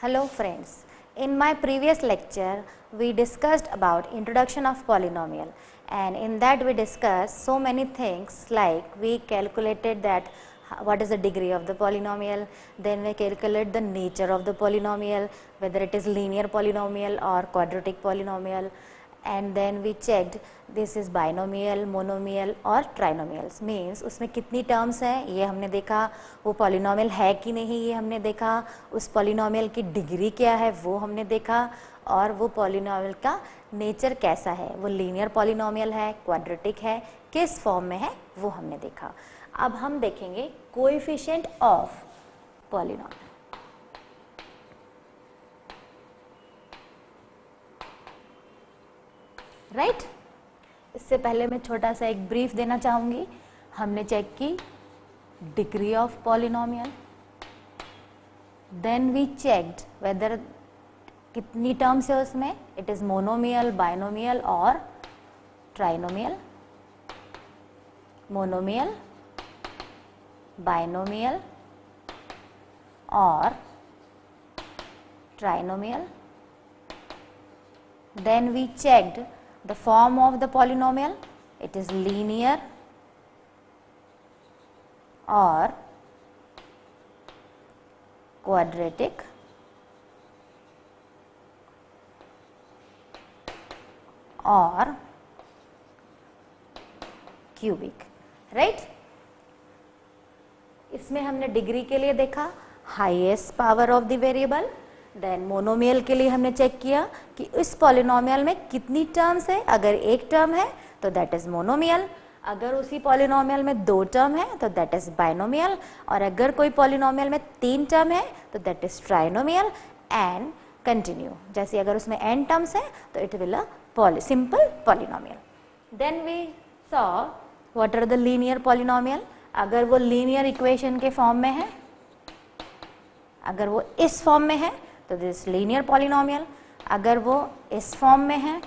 Hello friends, in my previous lecture we discussed about introduction of polynomial, and in that we discussed so many things like we calculated that what is the degree of the polynomial, then we calculate the nature of the polynomial, whether it is linear polynomial or quadratic polynomial, and then we checked this is binomial, monomial और trinomials means उसमें कितनी terms हैं ये हमने देखा, वो polynomial है कि नहीं ये हमने देखा, उस पॉलिनोमियल की डिग्री क्या है वो हमने देखा, और वो पॉलिनोमियल का नेचर कैसा है, वो लीनियर पॉलिनोमियल है, क्वाड्रेटिक है, किस फॉर्म में है वो हमने देखा। अब हम देखेंगे कोएफिशिएंट ऑफ पॉलिनोमियल। राइट इससे पहले मैं छोटा सा एक ब्रीफ देना चाहूँगी। हमने चेक की degree of polynomial, then we checked whether कितनी टर्म्स है उसमें, इट इज़ मोनोमियल, बाइनोमियल और ट्राइनोमियल, मोनोमियल, बाइनोमियल और trinomial. Then we checked the form of the polynomial, it is linear or quadratic or cubic, right? इसमें हमने degree के लिए देखा highest power of the variable, then monomial के लिए हमने चेक किया कि इस पॉलिनोमियल में कितनी टर्म्स है, अगर एक टर्म है तो दैट इज मोनोमियल, अगर उसी पॉलिनोमियल में दो टर्म है तो दैट इज बाइनोमियल, और अगर कोई पॉलिनोमियल में तीन टर्म है तो that is trinomial and continue. जैसे अगर उसमें n टर्म्स है तो it will a simple polynomial. Then we saw what are the linear polynomial, अगर वो लीनियर इक्वेशन के फॉर्म में है, अगर वो इस फॉर्म में है तो दिस लीनियर पॉलिनोमियल, अगर वो इस फॉर्म में है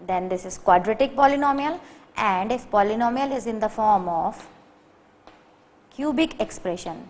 then this is quadratic polynomial, and if polynomial is in the form of cubic expression,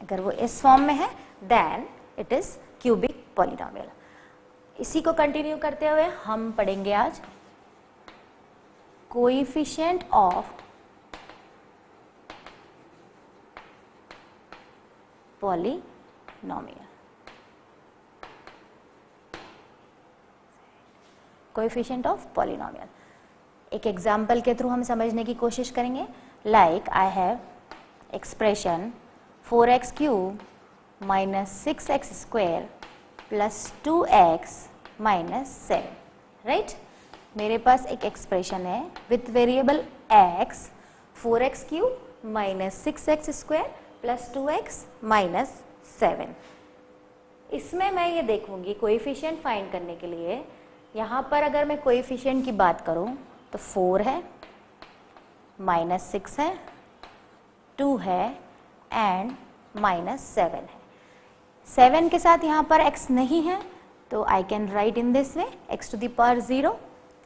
अगर वो इस फॉर्म में है then it is cubic polynomial। इसी को कंटिन्यू करते हुए हम पढ़ेंगे आज coefficient of polynomial. Coefficient of polynomial एक एग्जाम्पल के थ्रू हम समझने की कोशिश करेंगे। Like I have expression 4x cube minus 6x square plus 2x minus 7, right. मेरे पास एक एक्सप्रेशन है with variable x 4x cube minus 6x square plus 2x minus 7। इसमें मैं ये देखूंगी कोएफिशिएंट फाइंड करने के लिए, यहाँ पर अगर मैं कोएफिशिएंट की बात करूँ तो 4 है, माइनस 6 है, 2 है एंड माइनस 7 है। 7 के साथ यहाँ पर x नहीं है तो I can write in this way x to the power 0,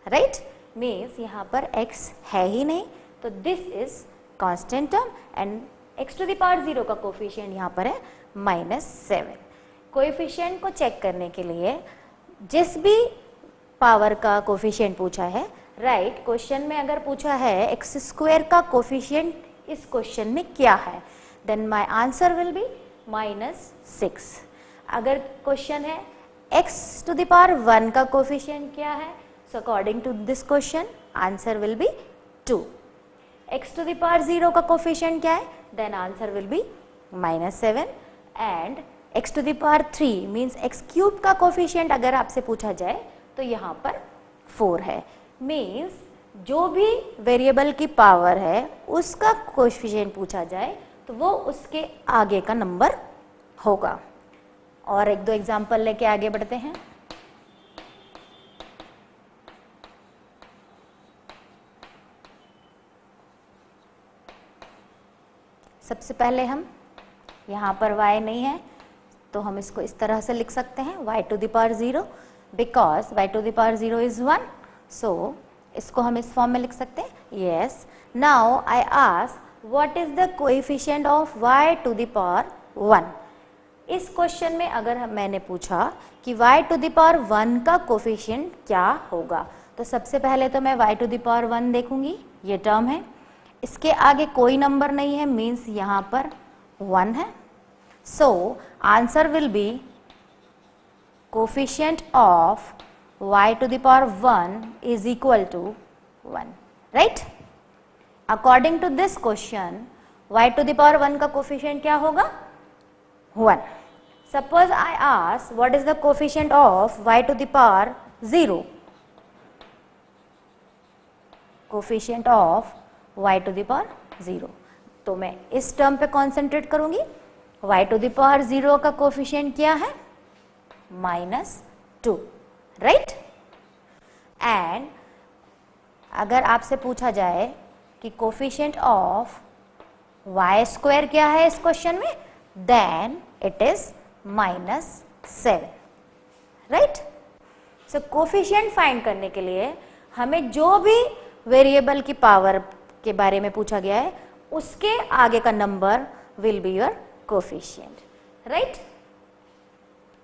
right. Means यहाँ पर x है ही नहीं तो this is constant term and x to the power 0 का कोएफिशिएंट यहाँ पर है -7। कोएफिशिएंट को चेक करने के लिए जिस भी पावर का कोएफिशिएंट पूछा है, राइट, क्वेश्चन में अगर पूछा है x स्क्वायर का कोएफिशिएंट इस क्वेश्चन में क्या है, then my answer will be -6। अगर क्वेश्चन है x टू द पावर 1 का कोएफिशिएंट क्या है, so according to this question answer will be 2। x to the power 0 का कोएफिशिएंट क्या है, then answer will be -7 and x to the power 3 means x cube का coefficient अगर आपसे पूछा जाए तो यहाँ पर 4 है। मीन्स जो भी वेरिएबल की पावर है उसका कोएफिशिएंट पूछा जाए तो वो उसके आगे का नंबर होगा। और एक दो एग्जांपल लेके आगे बढ़ते हैं। सबसे पहले हम यहाँ पर y नहीं है तो हम इसको इस तरह से लिख सकते हैं y to the power 0, because y to the power 0 is 1, सो इसको हम इस फॉर्म में लिख सकते हैं। Yes, now I ask what is the coefficient of y to the power 1। इस क्वेश्चन में अगर मैंने पूछा कि y टू द पावर 1 का कोएफिशिएंट क्या होगा, तो सबसे पहले तो मैं y टू द पावर 1 देखूंगी, ये टर्म है, इसके आगे कोई नंबर नहीं है, मीन्स यहाँ पर 1 है। So answer will B coefficient of y to the power 1 is equal to 1, right? According to this question, y to the power 1 का कोफिशिएंट क्या होगा? 1. Suppose I ask what is the coefficient of y to the power 0? Coefficient of y to the power 0. तो मैं इस term पे concentrate करूंगी। y to the power 0 का coefficient क्या है? -2, राइट? एंड अगर आपसे पूछा जाए कि कोफिशिएंट ऑफ y स्क्वायर क्या है इस क्वेश्चन में, then it is -7, right? So coefficient find करने के लिए हमें जो भी वेरिएबल की पावर के बारे में पूछा गया है उसके आगे का number will be your coefficient, right?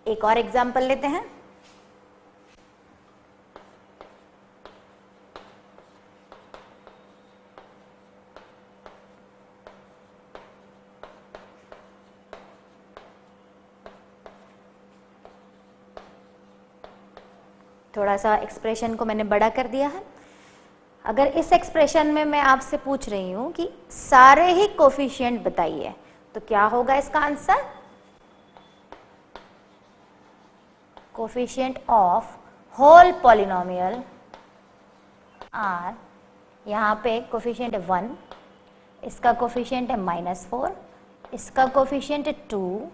एक और एग्जांपल लेते हैं। थोड़ा सा एक्सप्रेशन को मैंने बड़ा कर दिया है। अगर इस एक्सप्रेशन में मैं आपसे पूछ रही हूं कि सारे ही कोफिशिएंट बताइए, तो क्या होगा इसका answer? Coefficient of whole polynomial are, यहाँ पे कोफिशिएंट है 1, इसका कोफिशिएंट है -4, इसका कोफिशिएंट है 2,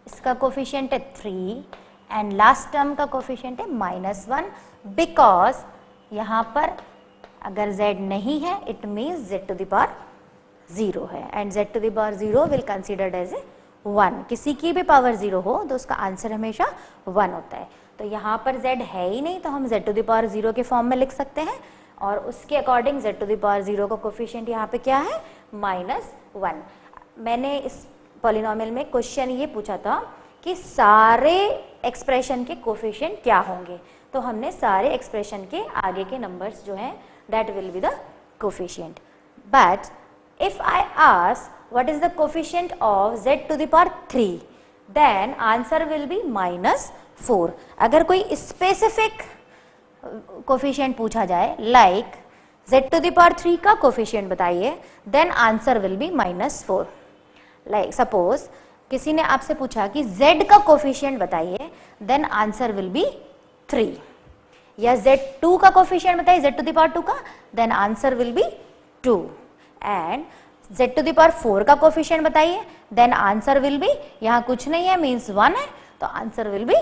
इसका कोफिशिएंट है 3 एंड लास्ट टर्म का कोफिशिएंट है -1, बिकॉज यहाँ पर अगर z नहीं है it means z to the power 0 है and z to the power 0 will considered as a 1। किसी की भी पावर 0 हो तो उसका आंसर हमेशा 1 होता है। तो यहाँ पर z है ही नहीं, तो हम z टू द पावर 0 के फॉर्म में लिख सकते हैं और उसके according z to the power 0 का कोफिशिएंट यहाँ पे क्या है? -1। मैंने इस पॉलिनोमियल में क्वेश्चन ये पूछा था कि सारे एक्सप्रेशन के कोफिशिएंट क्या होंगे, तो हमने सारे एक्सप्रेशन के आगे के नंबर्स जो हैं that will be the coefficient. But if I ask what is the coefficient of z to the power 3, then answer will be -4। अगर कोई स्पेसिफिक कोफिशिएंट पूछा जाए like z to the power 3 का कोफिशिएंट बताइए, then answer will be -4। Like suppose किसी ने आपसे पूछा कि z का कोफिशिएंट बताइए, देन आंसर विल बी 3, या z2 का कोफिशिएंट बताइए z टू द पावर 2 का, then answer will be 2 and z to the power 4 का कोफिशिएंट बताइए, देन आंसर विल बी, यहाँ कुछ नहीं है मीन्स 1 है, तो answer will be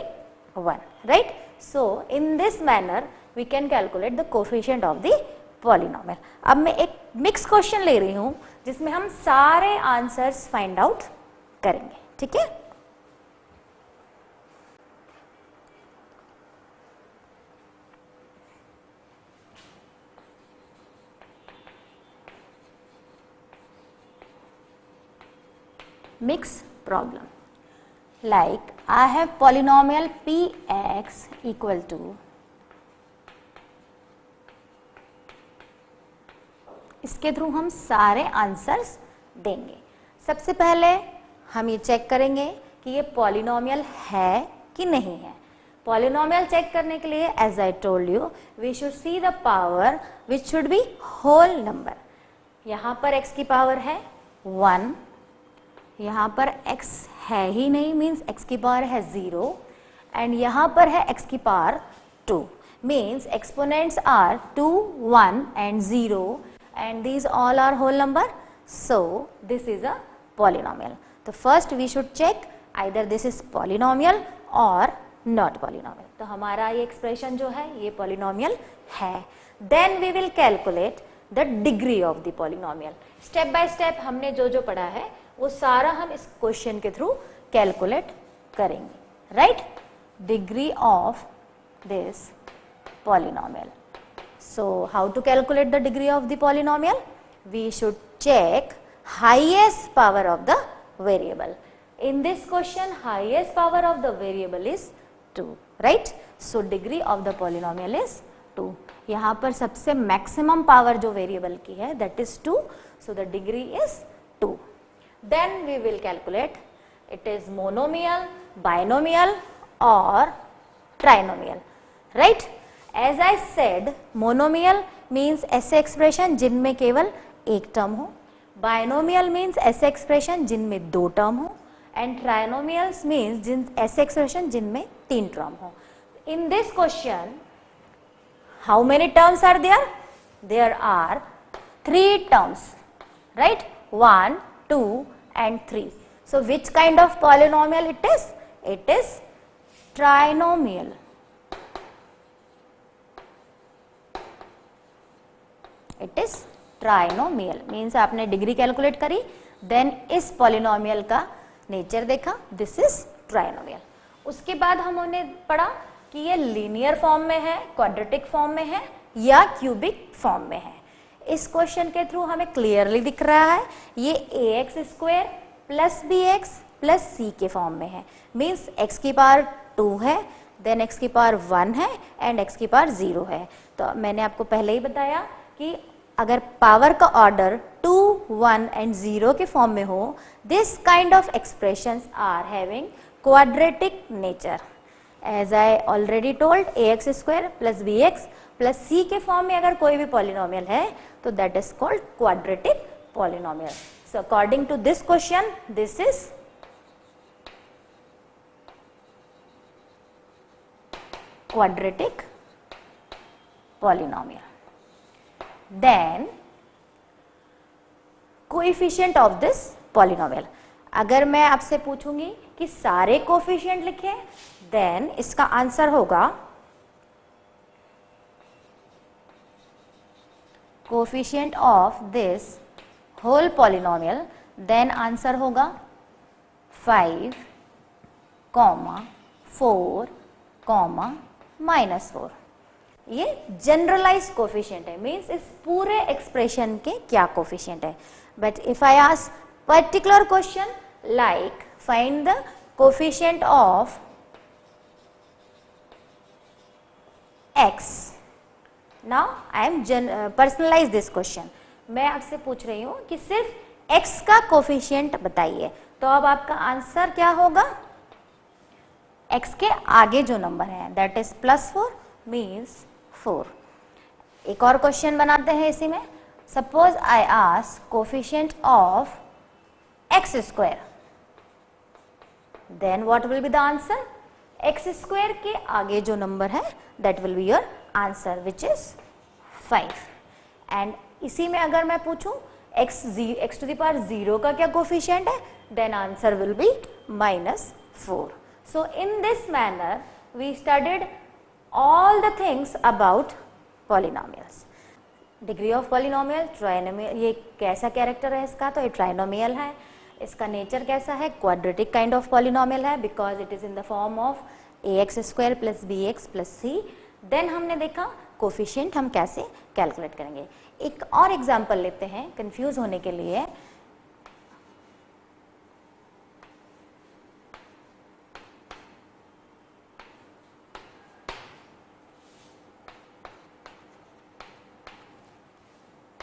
1, right? So in this manner we can calculate the coefficient of the polynomial. अब मैं एक मिक्स क्वेश्चन ले रही हूँ जिसमें हम सारे आंसर्स फाइंड आउट करेंगे, ठीक है? Mix problem. Like I have polynomial px equal to, इसके थ्रू हम सारे आंसर्स देंगे। सबसे पहले हम ये चेक करेंगे कि ये पॉलिनोमियल है कि नहीं है। पॉलिनोमियल चेक करने के लिए as I told you we should see the power which should be whole number. यहाँ पर x की पावर है 1, यहाँ पर x है ही नहीं मीन्स x की पावर है 0 एंड यहाँ पर है x की power 2 means exponents are 2, 1 and 0 and these all are whole number, so this is a polynomial. तो first we should check either this is polynomial or not polynomial। तो हमारा ये एक्सप्रेशन जो है ये polynomial है। Then we will calculate the degree of the polynomial। Step by step हमने जो जो पढ़ा है वो सारा हम इस क्वेश्चन के थ्रू कैलकुलेट करेंगे, right? Degree of this polynomial। So how to calculate the degree of the polynomial? We should check highest power of the variable. In this question, highest power of the variable is 2, right? So degree of the polynomial is 2. यहाँ पर सबसे maximum power जो variable की है that is 2. So the degree is 2. Then we will calculate it is monomial, binomial or trinomial, right? As I said, monomial means ऐसे expression जिनमें केवल एक term हो, binomial means ऐसे expression जिनमें दो term हो, and trinomials means ऐसे expression जिनमें तीन term हो. In this question, how many terms are there? There are 3 terms, right? 1, 2 and 3. So which kind of polynomial it is? It is trinomial. It is trinomial means आपने degree calculate करी, then इस polynomial का nature देखा, this is trinomial. उसके बाद हमने पढ़ा कि ये लीनियर फॉर्म में है, क्वाड्रेटिक फॉर्म में है या क्यूबिक फॉर्म में है. इस क्वेश्चन के थ्रू हमें क्लियरली दिख रहा है ये ax square plus bx plus c के फॉर्म में है. मीन्स x की पावर 2 है, देन x की पावर 1 है एंड x की पावर 0 है. तो मैंने आपको पहले ही बताया कि अगर पावर का ऑर्डर 2, 1 एंड 0 के फॉर्म में हो, this kind of expressions are having quadratic nature. As I already told, ax square plus bx plus c के फॉर्म में अगर कोई भी पॉलिनोमियल है तो that is called quadratic polynomial. So according to this question, this is quadratic polynomial. Then coefficient of this polynomial. अगर मैं आपसे पूछूंगी कि सारे कोफिशिएंट लिखें, देन इसका आंसर होगा coefficient of this whole polynomial, then answer होगा 5, 4, -4. ये जनरलाइज कोफिशिएंट है, मीन्स इस पूरे एक्सप्रेशन के क्या कोफिशिएंट है. But if I ask particular question like find the coefficient of x, now I am personalize this question. मैं आपसे पूछ रही हूं कि सिर्फ x का कोफिशिएंट बताइए, तो अब आपका आंसर क्या होगा? x के आगे जो नंबर है दैट इज +4 मीन्स 4. एक और क्वेश्चन बनाते हैं इसी में. Suppose I ask coefficient of x square, then what will be the answer? x square के आगे जो नंबर है that will be your answer which is 5. And इसी में अगर मैं पूछूं x टू द पावर 0 का क्या कोफिशिएंट है, then answer will be -4. So in this manner we studied all the things about polynomials. Degree of polynomial, trinomial. ये कैसा कैरेक्टर है इसका? तो ये ट्राइनोमियल है. इसका नेचर कैसा है? क्वाड्रेटिक काइंड ऑफ पॉलिनोमियल है because it is in the form of ax square plus bx plus c. Then हमने देखा कोफिशिएंट हम कैसे कैलकुलेट करेंगे. एक और एग्जाम्पल लेते हैं कंफ्यूज होने के लिए.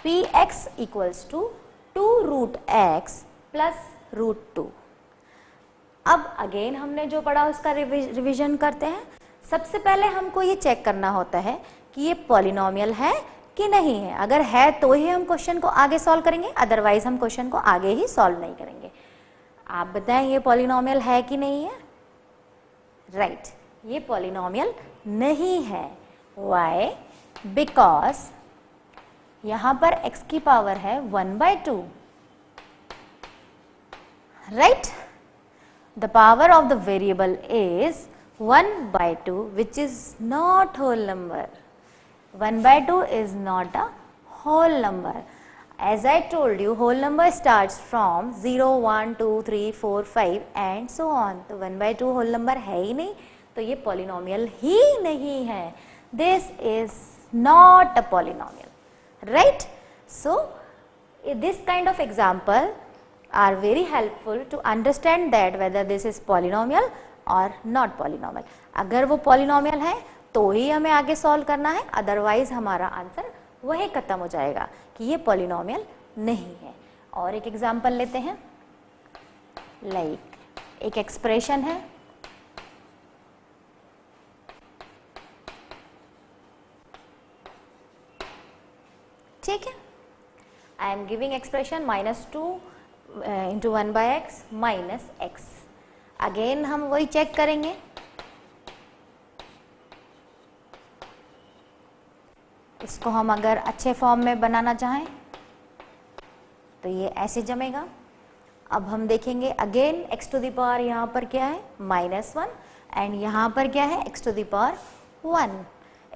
px equals to 2 root x plus root 2. अब अगेन हमने जो पढ़ा उसका रिवीजन करते हैं. सबसे पहले हमको ये चेक करना होता है कि ये पॉलिनोमियल है कि नहीं है. अगर है तो ही हम क्वेश्चन को आगे सॉल्व करेंगे, अदरवाइज हम क्वेश्चन को आगे ही सॉल्व नहीं करेंगे. आप बताएं ये पॉलिनोमियल है कि नहीं है? राइट, ये पॉलिनोमियल नहीं है. व्हाई? बिकॉज यहां पर x की पावर है 1/2, right. The power of the variable is 1/2 which is not whole number. 1/2 is not a whole number. As I told you, whole number starts from 0, 1, 2, 3, 4, 5 and so on. तो 1/2 whole number है ही नहीं, तो ये polynomial ही नहीं है. This is not a polynomial. Right? So This kind of example are very helpful to understand that whether this is polynomial or not polynomial. अगर वो polynomial है तो ही हमें आगे solve करना है, otherwise हमारा आंसर वही खत्म हो जाएगा कि ये polynomial नहीं है. और एक example लेते हैं, like एक expression है, ठीक है. I am giving expression -2 into 1 by x minus x. Again हम वही चेक करेंगे, इसको हम अगर अच्छे फॉर्म में बनाना चाहें तो ये ऐसे जमेगा. अब हम देखेंगे again x to the power यहाँ पर क्या है -1 एंड यहाँ पर क्या है x to the power 1.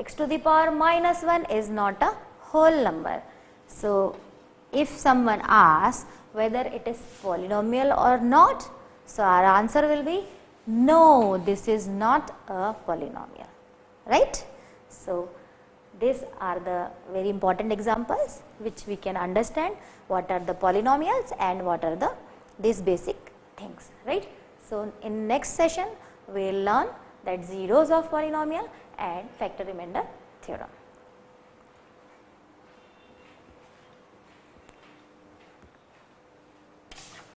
x to the power -1 is not a whole number. So if someone asks whether it is polynomial or not, so our answer will be no, this is not a polynomial, right? So these are the very important examples which we can understand what are the polynomials and what are the these basic things, right? So in next session we will learn that zeros of polynomial and factor remainder theorem.